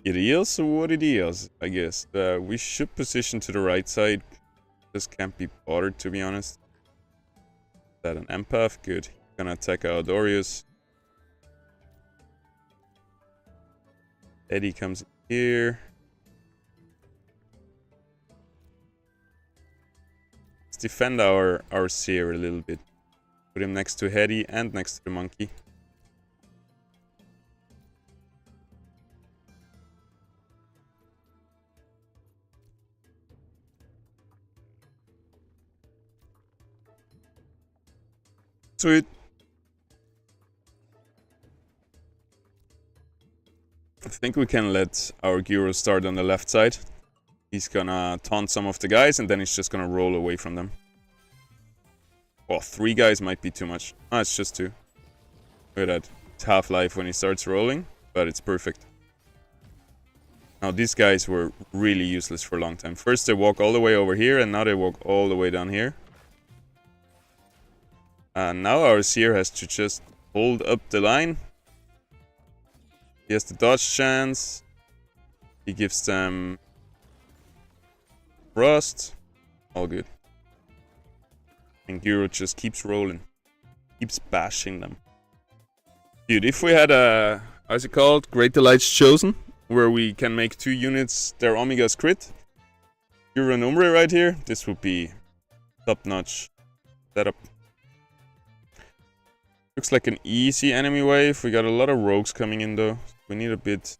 It is what it is, I guess. We should position to the right side. Just can't be bothered, to be honest. Is that an empath? Good. Gonna attack our Dorius. Eddie comes here. Let's defend our Seer a little bit. Put him next to Hedy and next to the monkey. Sweet. I think we can let our Guru start on the left side. He's gonna taunt some of the guys and then he's just gonna roll away from them. Oh, 3 guys might be too much. Ah, it's just 2. Look at that. It's half-life when he starts rolling, but it's perfect. Now, these guys were really useless for a long time. First they walk all the way over here and now they walk all the way down here. And now our Seer has to just hold up the line. He has the dodge chance. He gives them Frost. All good. And Guru just keeps rolling. Keeps bashing them. Dude, if we had a... how's it called? Great Delight's Chosen. Where we can make 2 units their Omega's crit. Guru and Umbre right here. This would be top-notch setup. Looks like an easy enemy wave. We got a lot of rogues coming in though. We need a bit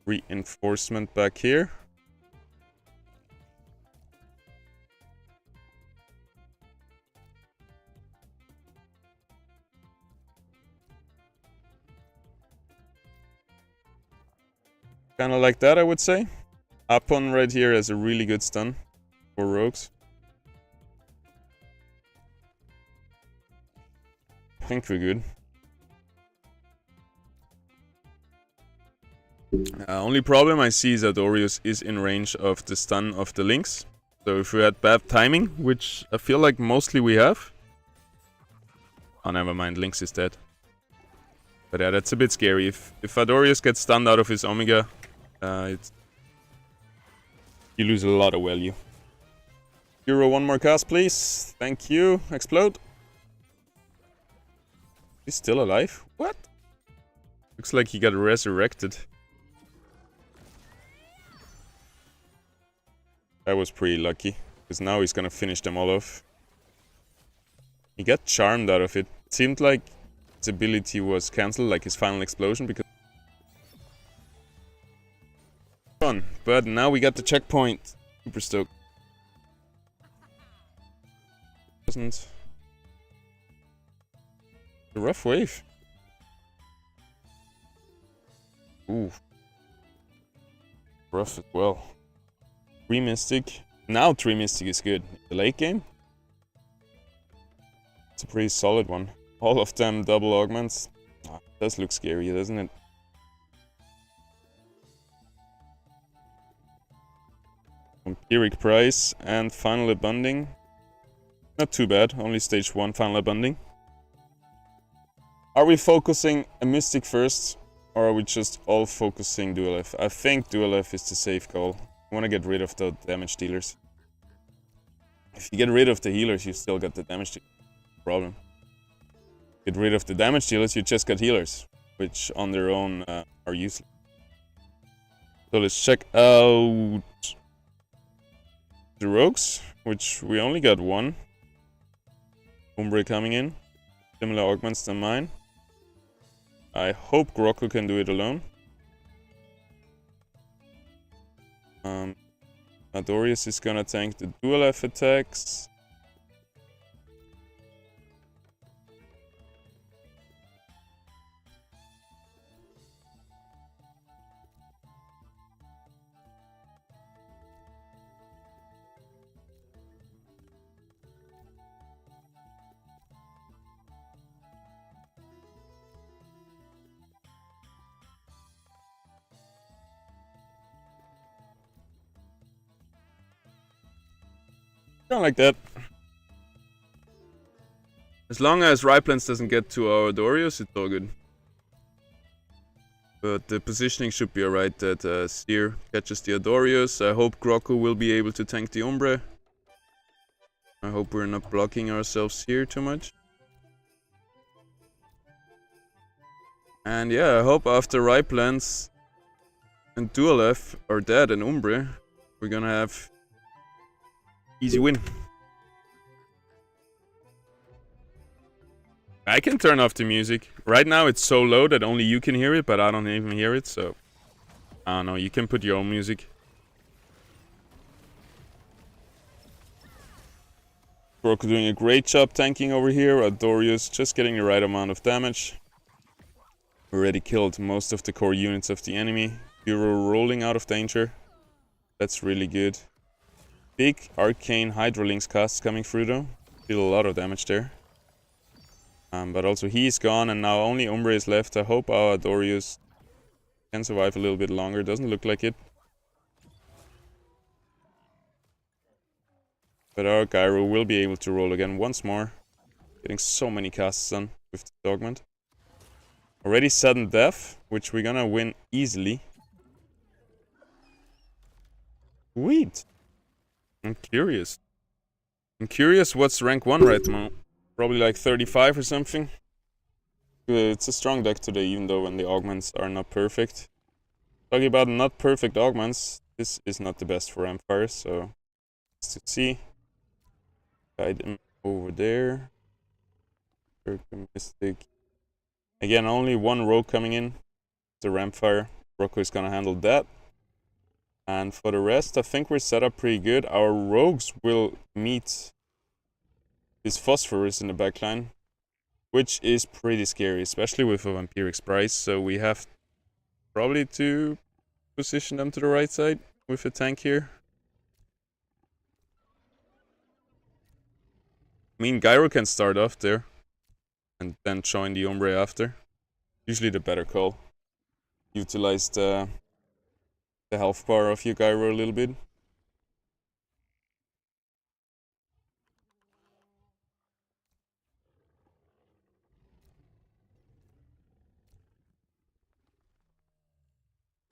reinforcement back here. Kinda like that, I would say. Apon right here has a really good stun for rogues. I think we're good. Only problem I see is that Orius is in range of the stun of the Lynx. So if we had bad timing, which I feel like mostly we have. Oh, never mind, Lynx is dead. But yeah, that's a bit scary. If Adorius gets stunned out of his Omega, you lose a lot of value. Euro, 1 more cast, please. Thank you. Explode. He's still alive? What? Looks like he got resurrected. That was pretty lucky, because now he's gonna finish them all off. He got charmed out of it. It seemed like his ability was cancelled, like his final explosion, because... fun. But now we got the checkpoint. Super stoked. Wasn't... a rough wave. Ooh. rough as well. 3 Mystic. Now 3 Mystic is good. The late game? It's a pretty solid one. All of them double augments. Ah, it does look scary, doesn't it? Empiric Price and Final Abunding. Not too bad, only stage 1 Final Abunding. Are we focusing a Mystic first, or are we just all focusing Dual F? I think Dual F is the safe call. I want to get rid of the damage dealers. If you get rid of the healers, you still got the damage dealers. Problem. Get rid of the damage dealers, you just got healers, which on their own are useless. So let's check out the rogues, which we only got 1. Umbre coming in. Similar augments than mine. I hope Grokko can do it alone. Adorius is gonna tank the dual F attacks. Not like that. As long as Riplance doesn't get to our Dorius, it's all good. But the positioning should be alright that Seer catches the Adorius. I hope Grokko will be able to tank the Umbre. I hope we're not blocking ourselves here too much. And yeah, I hope after Riplance and Dual F are dead and Umbre, we're gonna have easy win. I can turn off the music. Right now it's so low that only you can hear it, but I don't even hear it, so... I don't know, you can put your own music. Grokko doing a great job tanking over here. Adorius just getting the right amount of damage. Already killed most of the core units of the enemy. Hero rolling out of danger. That's really good. Big arcane Hydrolinks casts coming through though. Did a lot of damage there. But also he's gone and now only Umbre is left. I hope our Adorius can survive a little bit longer. Doesn't look like it. But our Gyro will be able to roll again once more. Getting so many casts done with the augment. Already sudden death, which we're gonna win easily. Sweet. I'm curious. What's rank 1 right now. Probably like 35 or something. It's a strong deck today, even though when the augments are not perfect. Talking about not perfect augments, this is not the best for Empire, so let's see. Guide him over there. Mystic. Again, only 1 rogue coming in. The Rampfire. Grokko is gonna handle that. And for the rest, I think we're set up pretty good. Our rogues will meet this Phosphorus in the backline, which is pretty scary, especially with a Vampiric's Price. So we have probably to position them to the right side with a tank here. I mean, Gyro can start off there and then join the Umbre after. Usually the better call. Utilize the health bar of your Gyro a little bit.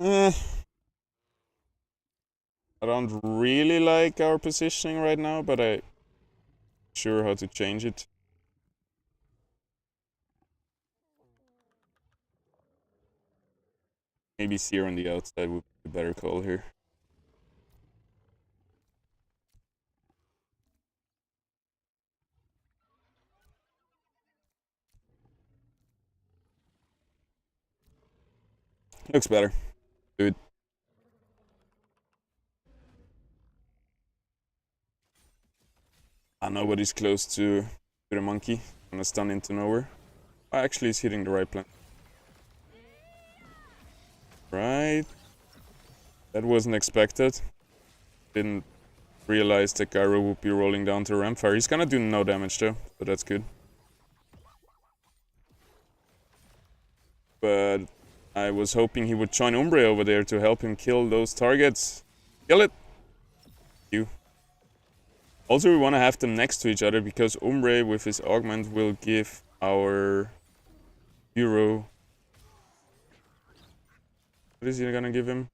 I don't really like our positioning right now, but I'm sure how to change it. Maybe Seer on the outside would be a better call here. Looks better. Good. Nobody's close to the monkey. Gonna stun into nowhere. Actually, he's hitting the right plan. Right. That wasn't expected. Didn't realize that Gyro would be rolling down to Ramfire. He's gonna do no damage though, so that's good. But I was hoping he would join Umbre over there to help him kill those targets. Kill it! You. Also, we want to have them next to each other because Umbre with his augment will give our hero... What is he gonna give him?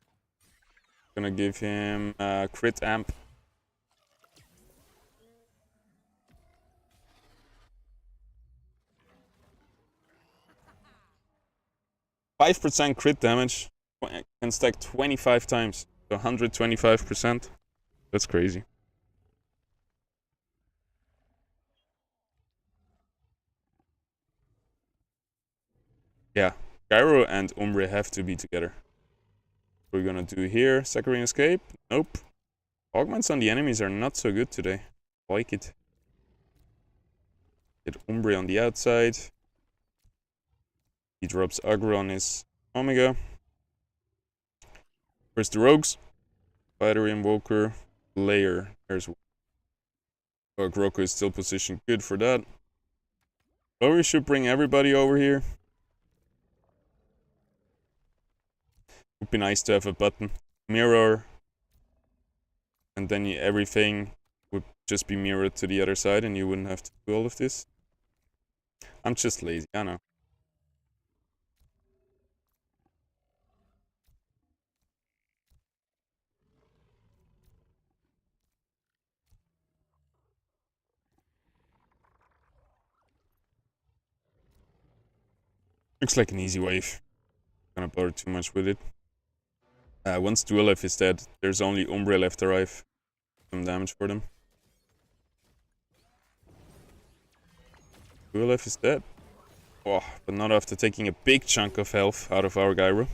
Gonna give him crit amp. 5% crit damage can stack 25 times. So 125%. That's crazy. Yeah, Gyro and Umbre have to be together. What we're gonna do here, Saccharine Escape. Nope. Augments on the enemies are not so good today. Like it. Get Umbre on the outside. He drops aggro on his Omega. Where's the rogues? Battery Invoker, Layer. There's Roku is still positioned good for that. But we should bring everybody over here. Would be nice to have a button. Mirror. And then everything would just be mirrored to the other side and you wouldn't have to do all of this. I'm just lazy, I know. Looks like an easy wave. Gonna bother too much with it. Once Duelef is dead, there's only Umbre left to arrive. Some damage for them. Duelef is dead. Oh, but not after taking a big chunk of health out of our Gyro.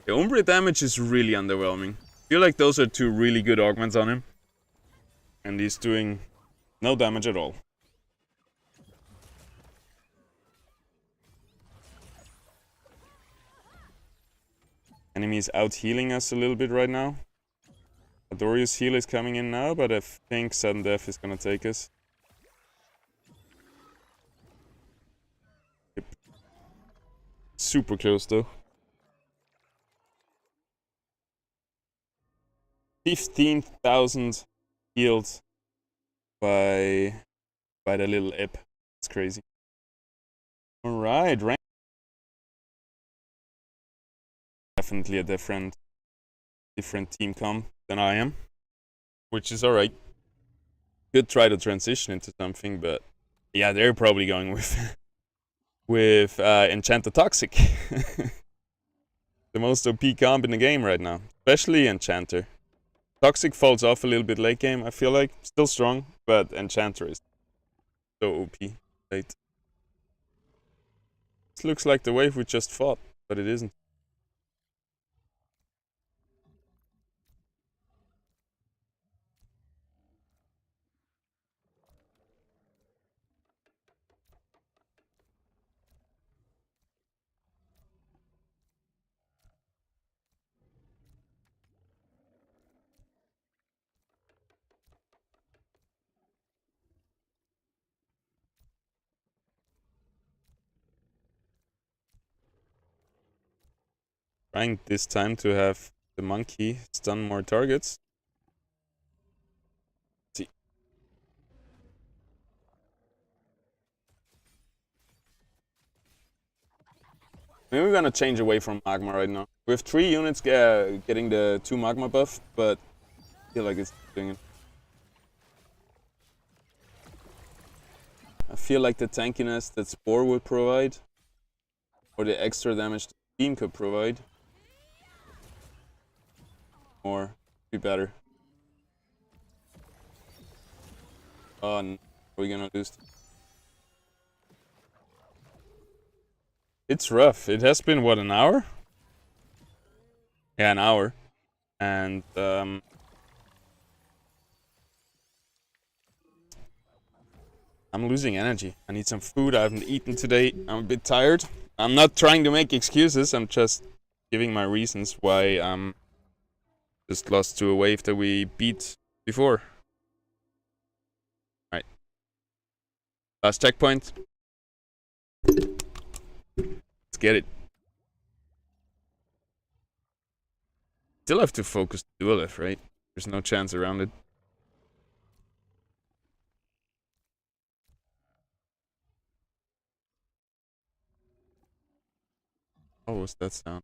The Umbre damage is really underwhelming. I feel like those are two really good augments on him. And he's doing no damage at all. Enemy is out healing us a little bit right now. Adorius heal is coming in now, but I think sudden death is gonna take us. Yep. Super close though. 15,000 healed by the little ip. It's crazy. Alright, rank. Definitely a different team comp than I am. Which is alright. Could try to transition into something, but yeah, they're probably going with Enchanter Toxic. The most OP comp in the game right now. Especially Enchanter. Toxic falls off a little bit late game, I feel like. Still strong, but Enchanter is so OP late. This looks like the wave we just fought, but it isn't. Trying this time to have the monkey stun more targets. Let's see. Maybe we're gonna change away from Magma right now. We have 3 units getting the 2 Magma buff, but I feel like it's doing it. I feel like the tankiness that Spore would provide, or the extra damage the team could provide, or be better. Oh, no. We're gonna lose. It's rough. It has been, what, an hour? Yeah, an hour. And, I'm losing energy. I need some food. I haven't eaten today. I'm a bit tired. I'm not trying to make excuses. I'm just giving my reasons why I'm just lost to a wave that we beat before. Right. Last checkpoint. Let's get it. Still have to focus the duelist, right? There's no chance around it. What was that sound?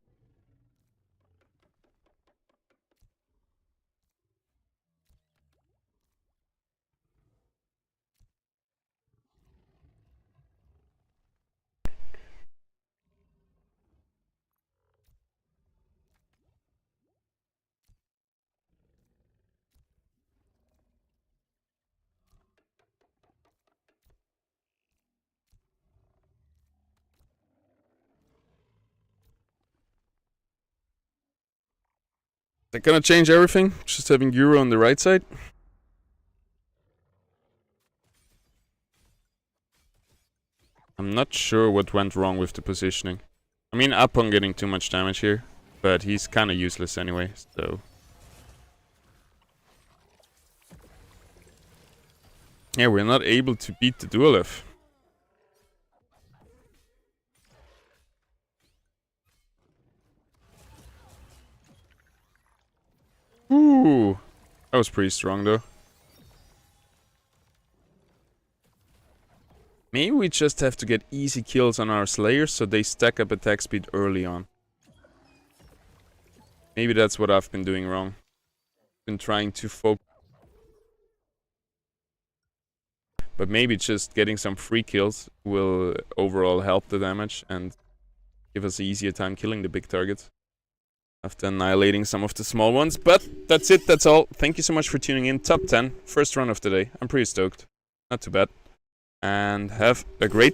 They're gonna change everything? Just having Euro on the right side? I'm not sure what went wrong with the positioning. I mean, Apong getting too much damage here, but he's kind of useless anyway, so... Yeah, we're not able to beat the Duelef. Ooh, that was pretty strong though. Maybe we just have to get easy kills on our Slayers so they stack up attack speed early on. Maybe that's what I've been doing wrong. Been trying to focus. But maybe just getting some free kills will overall help the damage and give us an easier time killing the big targets after annihilating some of the small ones. But that's it, that's all. Thank you so much for tuning in. Top 10, first run of the day. I'm pretty stoked. Not too bad. And have a great